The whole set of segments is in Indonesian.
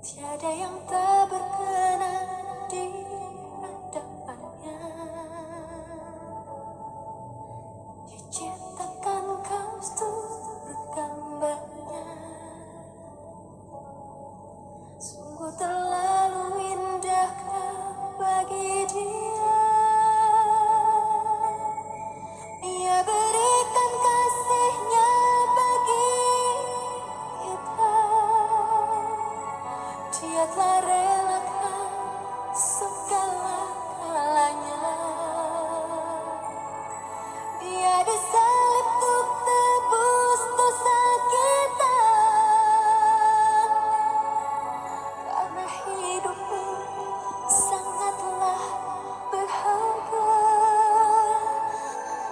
Tiada yang tak berkenan di hadapannya. Diciptakan kostum bergambarnya. Sungguh terlalu indah bagi dia. Ia berikan kasihnya bagi kita. Dia telah relakan segala galanya. Dia disalib untuk tebus dosa kita. Karena hidupmu sangatlah berharga.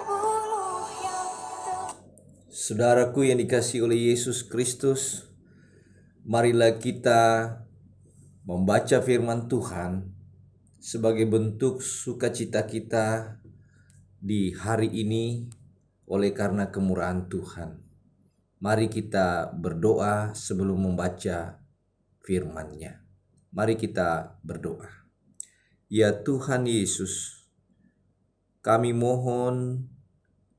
Buluh yang Saudaraku yang dikasihi oleh Yesus Kristus, marilah kita membaca firman Tuhan sebagai bentuk sukacita kita di hari ini oleh karena kemurahan Tuhan. Mari kita berdoa sebelum membaca firman-Nya. Mari kita berdoa. Ya Tuhan Yesus, kami mohon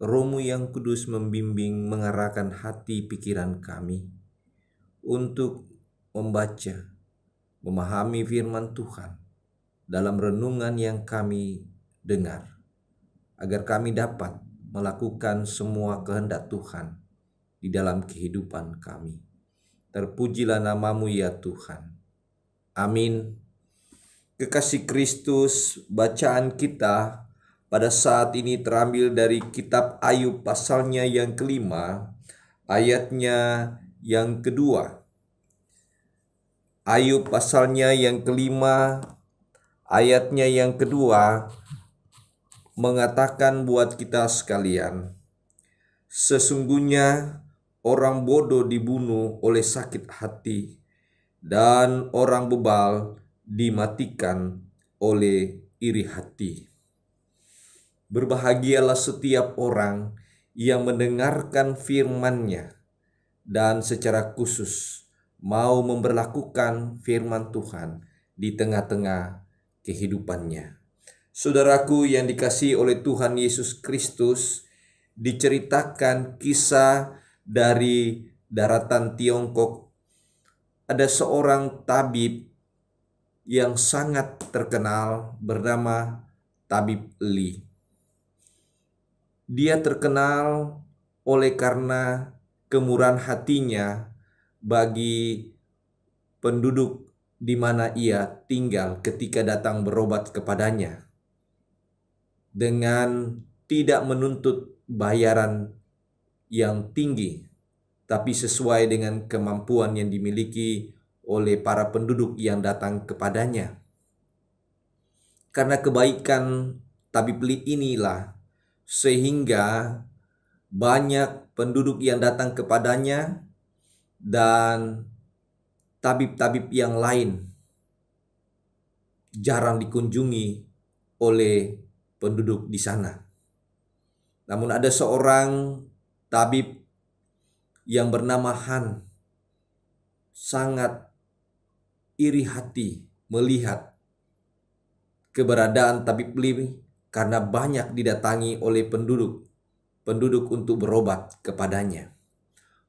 Roh-Mu yang kudus membimbing, mengarahkan hati pikiran kami untuk membaca, memahami firman Tuhan dalam renungan yang kami dengar, agar kami dapat melakukan semua kehendak Tuhan di dalam kehidupan kami. Terpujilah nama-Mu ya Tuhan. Amin. Kekasih Kristus, bacaan kita pada saat ini terambil dari kitab Ayub pasalnya yang kelima, ayatnya yang kedua. Ayub pasalnya yang kelima, ayatnya yang kedua, mengatakan buat kita sekalian, sesungguhnya orang bodoh dibunuh oleh sakit hati, dan orang bebal dimatikan oleh iri hati. Berbahagialah setiap orang yang mendengarkan firman-Nya dan secara khusus mau memberlakukan firman Tuhan di tengah-tengah kehidupannya. Saudaraku yang dikasihi oleh Tuhan Yesus Kristus, diceritakan kisah dari daratan Tiongkok. Ada seorang tabib yang sangat terkenal bernama Tabib Li. Dia terkenal oleh karena kemurahan hatinya bagi penduduk di mana ia tinggal ketika datang berobat kepadanya, dengan tidak menuntut bayaran yang tinggi, tapi sesuai dengan kemampuan yang dimiliki oleh para penduduk yang datang kepadanya. Karena kebaikan Tabib Li inilah sehingga banyak penduduk yang datang kepadanya dan tabib-tabib yang lain jarang dikunjungi oleh penduduk di sana. Namun ada seorang tabib yang bernama Han sangat iri hati melihat keberadaan Tabib Li karena banyak didatangi oleh penduduk untuk berobat kepadanya.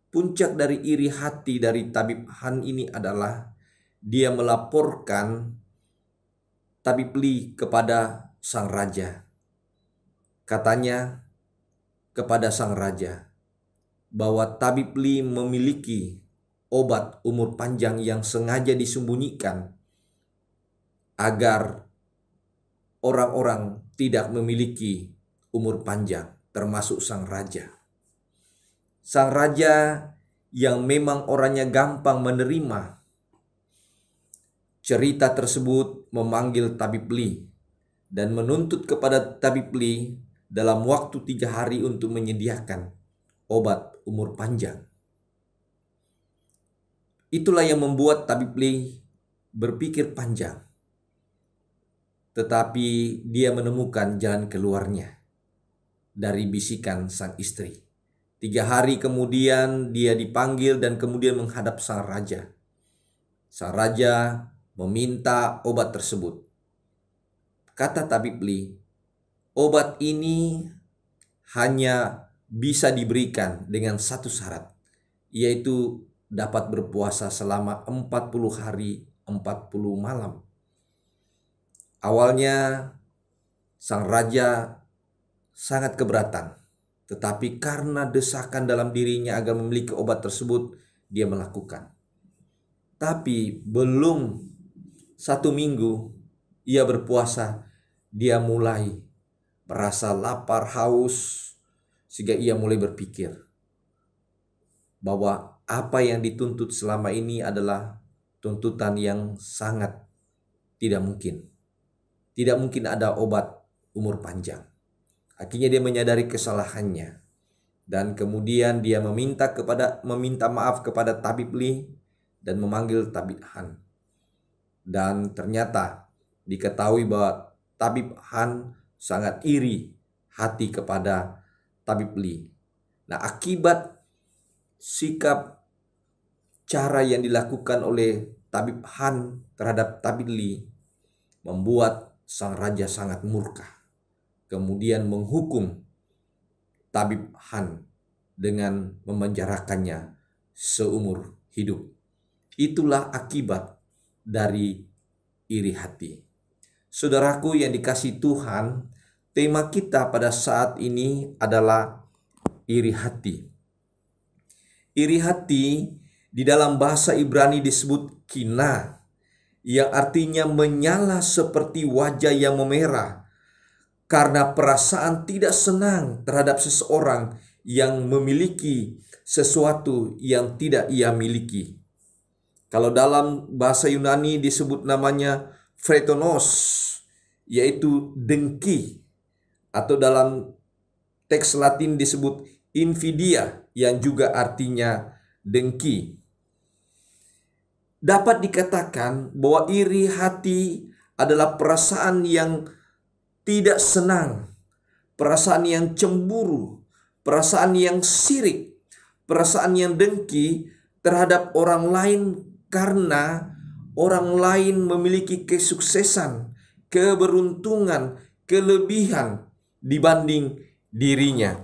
Puncak dari iri hati dari Tabib Han ini adalah dia melaporkan Tabib Li kepada sang raja. Katanya kepada sang raja bahwa Tabib Li memiliki obat umur panjang yang sengaja disembunyikan agar orang-orang tidak memiliki umur panjang, termasuk sang raja. Sang raja yang memang orangnya gampang menerima cerita tersebut memanggil Tabib Li dan menuntut kepada Tabib Li dalam waktu 3 hari untuk menyediakan obat umur panjang. Itulah yang membuat Tabib Li berpikir panjang, tetapi dia menemukan jalan keluarnya dari bisikan sang istri. 3 hari kemudian dia dipanggil dan kemudian menghadap sang raja. Sang raja meminta obat tersebut. Kata tabib Li, obat ini hanya bisa diberikan dengan satu syarat, yaitu dapat berpuasa selama 40 hari 40 malam. Awalnya sang raja sangat keberatan, tetapi karena desakan dalam dirinya agar memiliki obat tersebut, dia melakukan. Tapi belum 1 minggu ia berpuasa, dia mulai merasa lapar, haus, sehingga ia mulai berpikir bahwa apa yang dituntut selama ini adalah tuntutan yang sangat tidak mungkin. Tidak mungkin ada obat umur panjang. Akhirnya dia menyadari kesalahannya, dan kemudian dia meminta maaf kepada tabib Li dan memanggil tabib Han. Dan ternyata diketahui bahwa tabib Han sangat iri hati kepada tabib Li. Nah, akibat sikap cara yang dilakukan oleh tabib Han terhadap tabib Li membuat sang raja sangat murka. Kemudian menghukum tabib Han dengan memenjarakannya seumur hidup. Itulah akibat dari iri hati. Saudaraku yang dikasihi Tuhan, tema kita pada saat ini adalah iri hati. Iri hati di dalam bahasa Ibrani disebut kina, yang artinya menyala seperti wajah yang memerah karena perasaan tidak senang terhadap seseorang yang memiliki sesuatu yang tidak ia miliki. Kalau dalam bahasa Yunani disebut namanya phreatonos, yaitu dengki, atau dalam teks Latin disebut invidia, yang juga artinya dengki. Dapat dikatakan bahwa iri hati adalah perasaan yang tidak senang, perasaan yang cemburu, perasaan yang sirik, perasaan yang dengki terhadap orang lain karena orang lain memiliki kesuksesan, keberuntungan, kelebihan dibanding dirinya.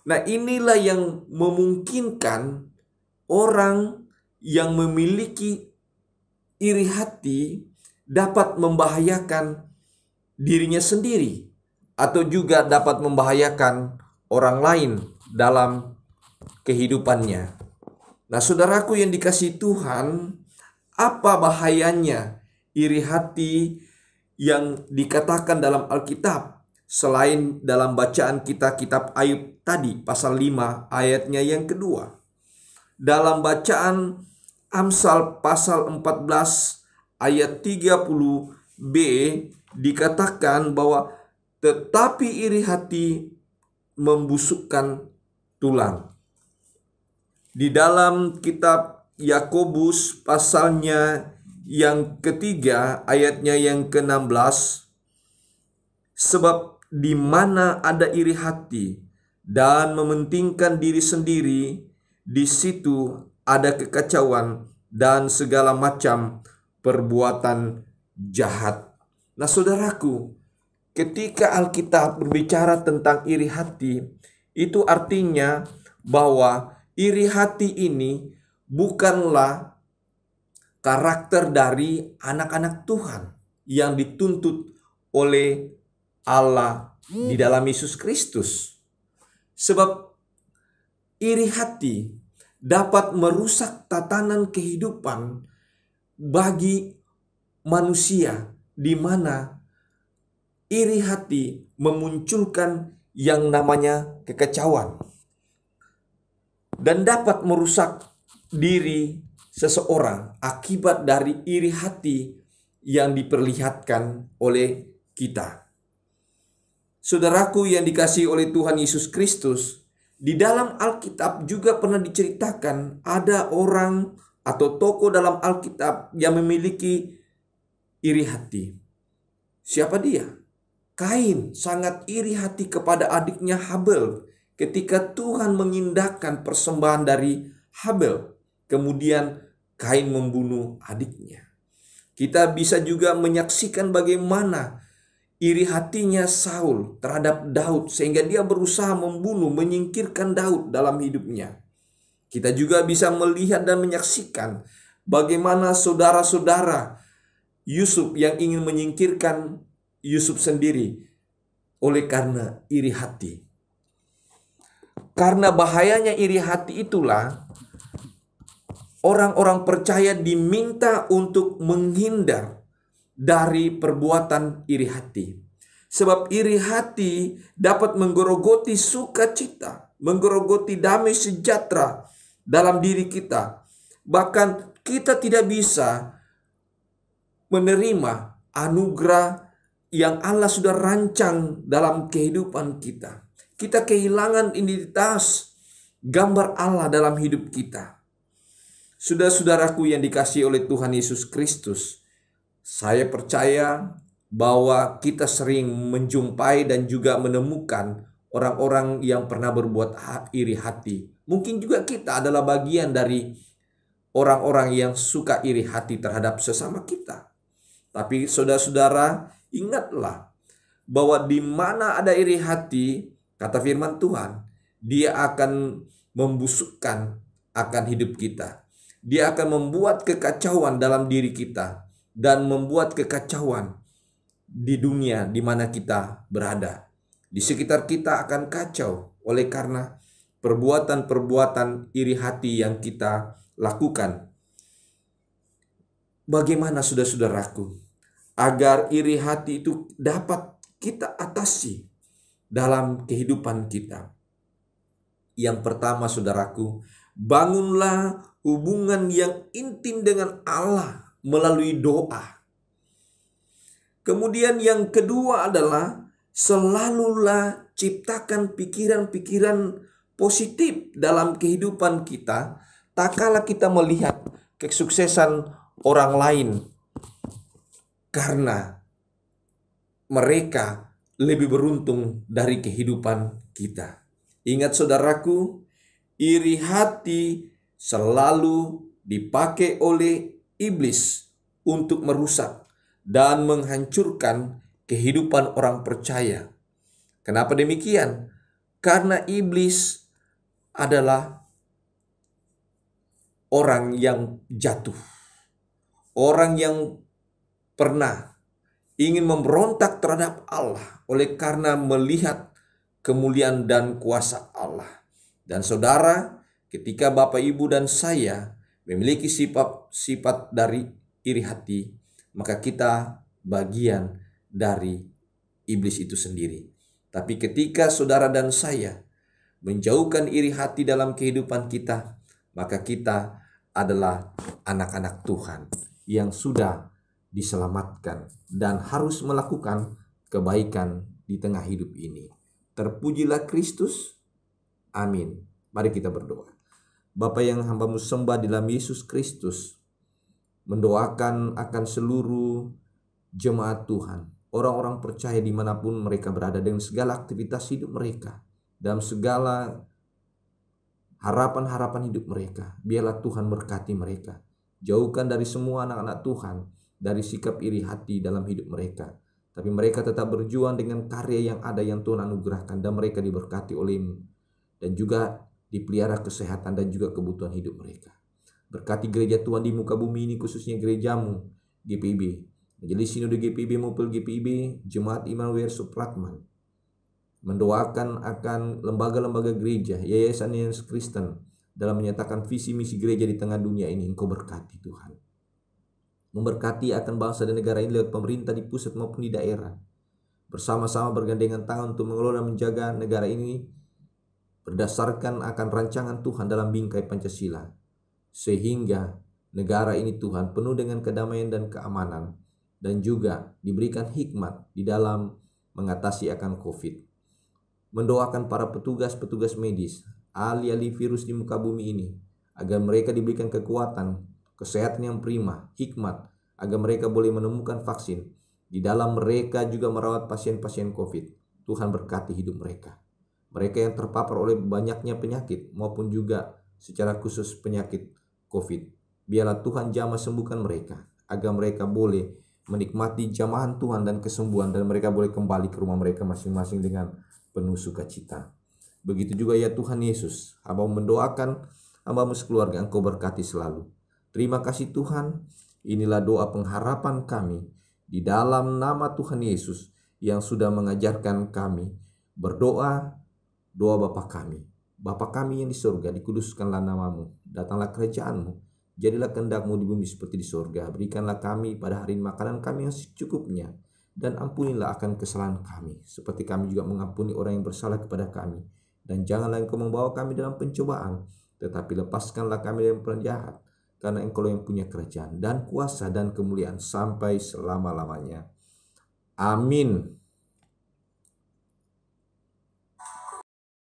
Nah, inilah yang memungkinkan orang yang memiliki iri hati dapat membahayakan dirinya sendiri atau juga dapat membahayakan orang lain dalam kehidupannya. Nah, saudaraku yang dikasihi Tuhan, apa bahayanya iri hati yang dikatakan dalam Alkitab selain dalam bacaan kita kitab Ayub tadi pasal 5 ayatnya yang kedua? Dalam bacaan Amsal pasal 14 ayat 30b dikatakan bahwa tetapi iri hati membusukkan tulang. Di dalam kitab Yakobus pasalnya yang ketiga ayatnya yang ke-16, sebab di mana ada iri hati dan mementingkan diri sendiri, di situ ada kekacauan dan segala macam perbuatan jahat. Nah, saudaraku, ketika Alkitab berbicara tentang iri hati, itu artinya bahwa iri hati ini bukanlah karakter dari anak-anak Tuhan yang dituntut oleh Allah di dalam Yesus Kristus. Sebab iri hati dapat merusak tatanan kehidupan bagi manusia, di mana iri hati memunculkan yang namanya kekacauan dan dapat merusak diri seseorang akibat dari iri hati yang diperlihatkan oleh kita. Saudaraku yang dikasihi oleh Tuhan Yesus Kristus, di dalam Alkitab juga pernah diceritakan ada orang atau tokoh dalam Alkitab yang memiliki iri hati. Siapa dia? Kain sangat iri hati kepada adiknya Habel ketika Tuhan mengindahkan persembahan dari Habel. Kemudian Kain membunuh adiknya. Kita bisa juga menyaksikan bagaimana iri hatinya Saul terhadap Daud sehingga dia berusaha membunuh, menyingkirkan Daud dalam hidupnya. Kita juga bisa melihat dan menyaksikan bagaimana saudara-saudara Yusuf yang ingin menyingkirkan Yusuf sendiri oleh karena iri hati. Karena bahayanya iri hati itulah orang-orang percaya diminta untuk menghindar dari perbuatan iri hati. Sebab iri hati dapat menggerogoti sukacita, menggerogoti damai sejahtera dalam diri kita. Bahkan kita tidak bisa menerima anugerah yang Allah sudah rancang dalam kehidupan kita. Kita kehilangan identitas gambar Allah dalam hidup kita. Saudara-saudaraku yang dikasihi oleh Tuhan Yesus Kristus, saya percaya bahwa kita sering menjumpai dan juga menemukan orang-orang yang pernah berbuat iri hati. Mungkin juga kita adalah bagian dari orang-orang yang suka iri hati terhadap sesama kita. Tapi saudara-saudara, ingatlah bahwa di mana ada iri hati, kata firman Tuhan, dia akan membusukkan akan hidup kita. Dia akan membuat kekacauan dalam diri kita dan membuat kekacauan di dunia di mana kita berada. Di sekitar kita akan kacau oleh karena perbuatan-perbuatan iri hati yang kita lakukan. Bagaimana saudara-saudaraku agar iri hati itu dapat kita atasi dalam kehidupan kita? Yang pertama, saudaraku, bangunlah hubungan yang intim dengan Allah melalui doa. Kemudian yang kedua adalah selalulah ciptakan pikiran-pikiran positif dalam kehidupan kita. Tak kala kita melihat kesuksesan orang lain karena mereka lebih beruntung dari kehidupan kita. Ingat saudaraku, iri hati selalu dipakai oleh iblis untuk merusak dan menghancurkan kehidupan orang percaya. Kenapa demikian? Karena iblis adalah orang yang jatuh. Orang yang pernah ingin memberontak terhadap Allah oleh karena melihat kemuliaan dan kuasa Allah. Dan saudara, ketika Bapak, Ibu, dan saya memiliki sifat dari iri hati, maka kita bagian dari iblis itu sendiri. Tapi ketika saudara dan saya menjauhkan iri hati dalam kehidupan kita, maka kita adalah anak-anak Tuhan yang sudah diselamatkan dan harus melakukan kebaikan di tengah hidup ini. Terpujilah Kristus. Amin. Mari kita berdoa. Bapa yang hamba-Mu sembah di dalam Yesus Kristus, mendoakan akan seluruh jemaat Tuhan, orang-orang percaya dimanapun mereka berada dengan segala aktivitas hidup mereka, dalam segala harapan-harapan hidup mereka. Biarlah Tuhan berkati mereka. Jauhkan dari semua anak-anak Tuhan dari sikap iri hati dalam hidup mereka. Tapi mereka tetap berjuang dengan karya yang ada yang Tuhan anugerahkan, dan mereka diberkati oleh-Mu, dan juga dipelihara kesehatan dan juga kebutuhan hidup mereka. Berkati gereja Tuhan di muka bumi ini, khususnya gereja-Mu GPIB, Majelis Sinode GPIB maupun GPIB Jemaat Immanuel Supratman. Mendoakan akan lembaga-lembaga gereja, yayasan Kristen dalam menyatakan visi misi gereja di tengah dunia ini. Engkau berkati Tuhan. Memberkati akan bangsa dan negara ini lewat pemerintah di pusat maupun di daerah. Bersama-sama bergandengan tangan untuk mengelola dan menjaga negara ini berdasarkan akan rancangan Tuhan dalam bingkai Pancasila. Sehingga negara ini Tuhan penuh dengan kedamaian dan keamanan, dan juga diberikan hikmat di dalam mengatasi akan COVID. Mendoakan para petugas-petugas medis, ahli-ahli virus di muka bumi ini, agar mereka diberikan kekuatan, kesehatan yang prima, hikmat, agar mereka boleh menemukan vaksin. Di dalam mereka juga merawat pasien-pasien COVID. Tuhan berkati hidup mereka. Mereka yang terpapar oleh banyaknya penyakit maupun juga secara khusus penyakit COVID. Biarlah Tuhan jamah sembuhkan mereka, agar mereka boleh menikmati jamahan Tuhan dan kesembuhan, dan mereka boleh kembali ke rumah mereka masing-masing dengan penuh sukacita. Begitu juga ya Tuhan Yesus, hamba mendoakan hamba sekeluarga, Engkau berkati selalu. Terima kasih Tuhan, inilah doa pengharapan kami di dalam nama Tuhan Yesus yang sudah mengajarkan kami berdoa, doa Bapa kami. Bapa kami yang di surga, dikuduskanlah namamu, datanglah kerajaanmu, jadilah kehendakmu di bumi seperti di surga. Berikanlah kami pada hari ini makanan kami yang secukupnya, dan ampunilah akan kesalahan kami, seperti kami juga mengampuni orang yang bersalah kepada kami. Dan janganlah Engkau membawa kami dalam pencobaan, tetapi lepaskanlah kami dari penjahat, karena Engkau yang punya kerajaan dan kuasa dan kemuliaan sampai selama-lamanya. Amin.